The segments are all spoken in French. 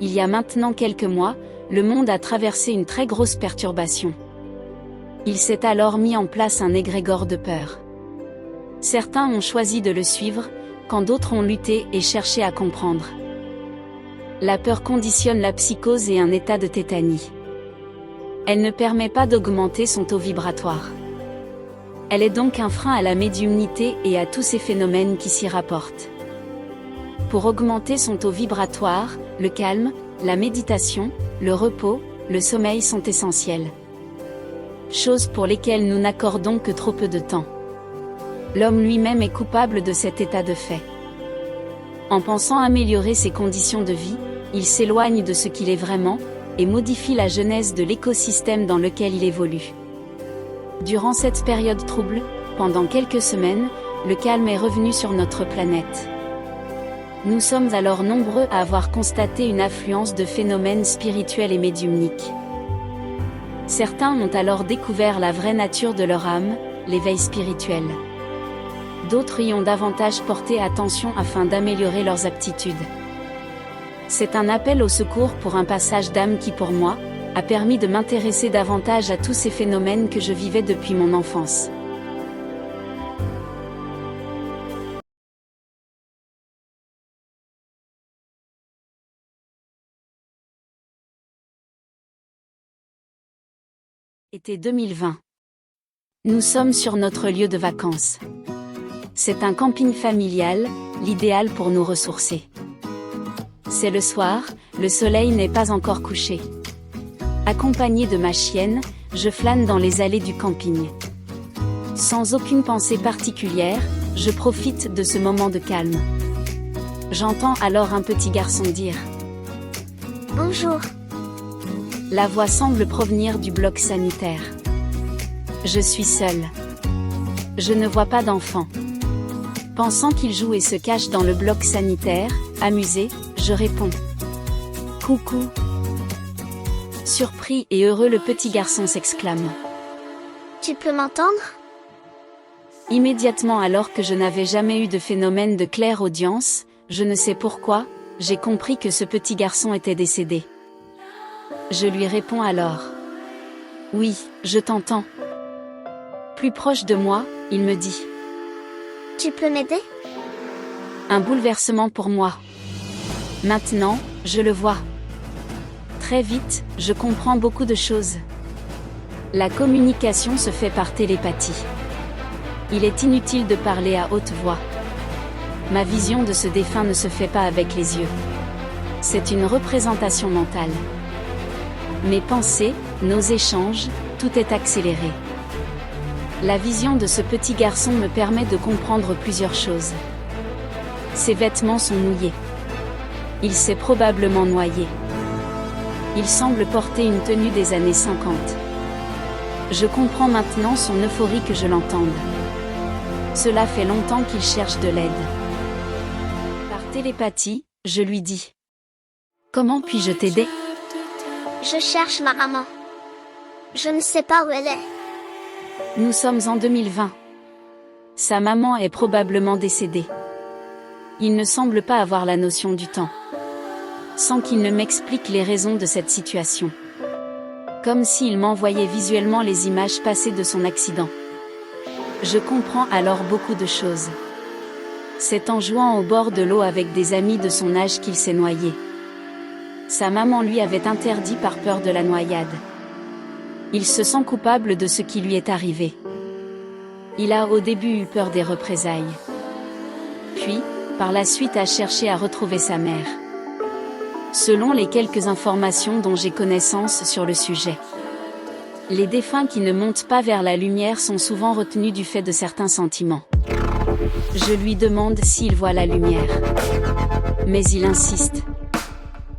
il y a maintenant quelques mois, le monde a traversé une très grosse perturbation. Il s'est alors mis en place un égrégore de peur. Certains ont choisi de le suivre, quand d'autres ont lutté et cherché à comprendre. La peur conditionne la psychose et un état de tétanie. Elle ne permet pas d'augmenter son taux vibratoire. Elle est donc un frein à la médiumnité et à tous ces phénomènes qui s'y rapportent. Pour augmenter son taux vibratoire, le calme, la méditation, le repos, le sommeil sont essentiels. Choses pour lesquelles nous n'accordons que trop peu de temps. L'homme lui-même est coupable de cet état de fait. En pensant améliorer ses conditions de vie, il s'éloigne de ce qu'il est vraiment, et modifie la genèse de l'écosystème dans lequel il évolue. Durant cette période trouble, pendant quelques semaines, le calme est revenu sur notre planète. Nous sommes alors nombreux à avoir constaté une affluence de phénomènes spirituels et médiumniques. Certains ont alors découvert la vraie nature de leur âme, l'éveil spirituel. D'autres y ont davantage porté attention afin d'améliorer leurs aptitudes. C'est un appel au secours pour un passage d'âme qui pour moi, a permis de m'intéresser davantage à tous ces phénomènes que je vivais depuis mon enfance. Été 2020. Nous sommes sur notre lieu de vacances. C'est un camping familial, l'idéal pour nous ressourcer. C'est le soir, le soleil n'est pas encore couché. Accompagnée de ma chienne, je flâne dans les allées du camping. Sans aucune pensée particulière, je profite de ce moment de calme. J'entends alors un petit garçon dire « Bonjour ». La voix semble provenir du bloc sanitaire. Je suis seule. Je ne vois pas d'enfant. Pensant qu'il joue et se cache dans le bloc sanitaire, amusé, je réponds « Coucou ». Surpris et heureux, le petit garçon s'exclame « Tu peux m'entendre ?» Immédiatement, alors que je n'avais jamais eu de phénomène de clairaudience, je ne sais pourquoi, j'ai compris que ce petit garçon était décédé. Je lui réponds alors « Oui, je t'entends ». Plus proche de moi, il me dit « Tu peux m'aider ?» Un bouleversement pour moi. Maintenant, je le vois. Très vite, je comprends beaucoup de choses. La communication se fait par télépathie. Il est inutile de parler à haute voix. Ma vision de ce défunt ne se fait pas avec les yeux. C'est une représentation mentale. Mes pensées, nos échanges, tout est accéléré. La vision de ce petit garçon me permet de comprendre plusieurs choses. Ses vêtements sont mouillés. Il s'est probablement noyé. Il semble porter une tenue des années 50. Je comprends maintenant son euphorie, que je l'entende. Cela fait longtemps qu'il cherche de l'aide. Par télépathie, je lui dis « Comment puis-je t'aider ?» Je cherche ma maman. Je ne sais pas où elle est. Nous sommes en 2020. Sa maman est probablement décédée. Il ne semble pas avoir la notion du temps. Sans qu'il ne m'explique les raisons de cette situation. Comme s'il m'envoyait visuellement les images passées de son accident. Je comprends alors beaucoup de choses. C'est en jouant au bord de l'eau avec des amis de son âge qu'il s'est noyé. Sa maman lui avait interdit par peur de la noyade. Il se sent coupable de ce qui lui est arrivé. Il a au début eu peur des représailles. Puis, par la suite, a cherché à retrouver sa mère. Selon les quelques informations dont j'ai connaissance sur le sujet, les défunts qui ne montent pas vers la lumière sont souvent retenus du fait de certains sentiments. Je lui demande s'il voit la lumière. Mais il insiste.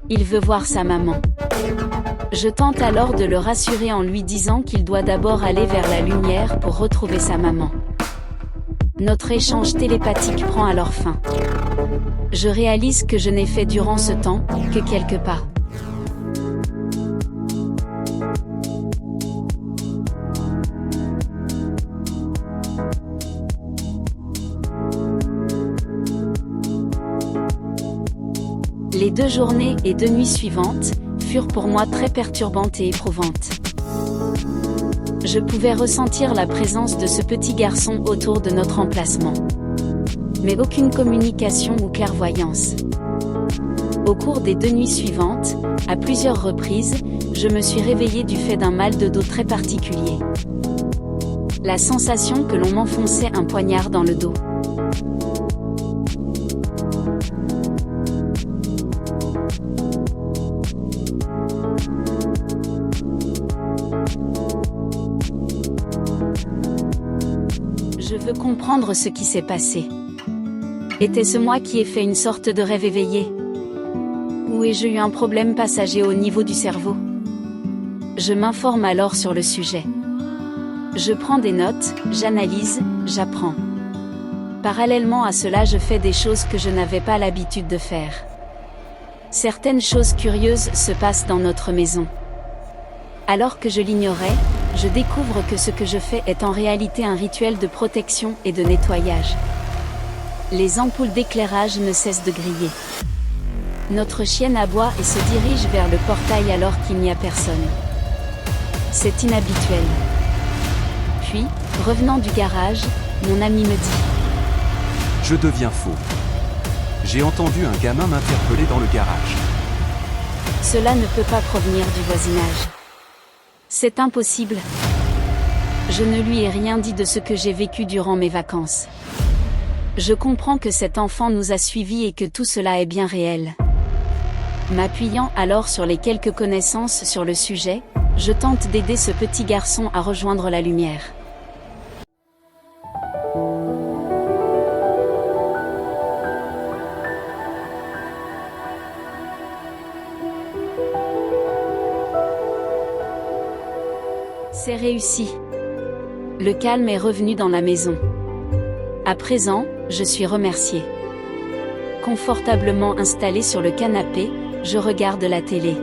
Il veut voir sa maman. Je tente alors de le rassurer en lui disant qu'il doit d'abord aller vers la lumière pour retrouver sa maman. Notre échange télépathique prend alors fin. Je réalise que je n'ai fait durant ce temps que quelques pas. Les 2 journées et 2 nuits suivantes furent pour moi très perturbantes et éprouvantes. Je pouvais ressentir la présence de ce petit garçon autour de notre emplacement. Mais aucune communication ou clairvoyance. Au cours des 2 nuits suivantes, à plusieurs reprises, je me suis réveillée du fait d'un mal de dos très particulier. La sensation que l'on m'enfonçait un poignard dans le dos. Je veux comprendre ce qui s'est passé. Était-ce moi qui ai fait une sorte de rêve éveillé? Ou ai-je eu un problème passager au niveau du cerveau? Je m'informe alors sur le sujet. Je prends des notes, j'analyse, j'apprends. Parallèlement à cela, je fais des choses que je n'avais pas l'habitude de faire. Certaines choses curieuses se passent dans notre maison. Alors que je l'ignorais, je découvre que ce que je fais est en réalité un rituel de protection et de nettoyage. Les ampoules d'éclairage ne cessent de griller. Notre chienne aboie et se dirige vers le portail alors qu'il n'y a personne. C'est inhabituel. Puis, revenant du garage, mon ami me dit « Je deviens fou. J'ai entendu un gamin m'interpeller dans le garage. » Cela ne peut pas provenir du voisinage. C'est impossible. Je ne lui ai rien dit de ce que j'ai vécu durant mes vacances. Je comprends que cet enfant nous a suivis et que tout cela est bien réel. M'appuyant alors sur les quelques connaissances sur le sujet, je tente d'aider ce petit garçon à rejoindre la lumière. C'est réussi. Le calme est revenu dans la maison. À présent, je suis remerciée. Confortablement installée sur le canapé, je regarde la télé.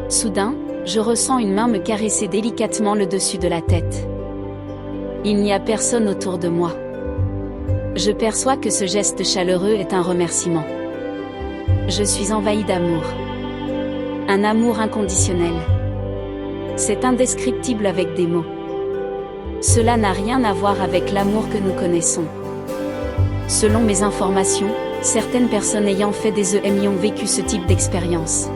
Soudain, je ressens une main me caresser délicatement le dessus de la tête. Il n'y a personne autour de moi. Je perçois que ce geste chaleureux est un remerciement. Je suis envahie d'amour. Un amour inconditionnel. C'est indescriptible avec des mots. Cela n'a rien à voir avec l'amour que nous connaissons. Selon mes informations, certaines personnes ayant fait des EMI ont vécu ce type d'expérience.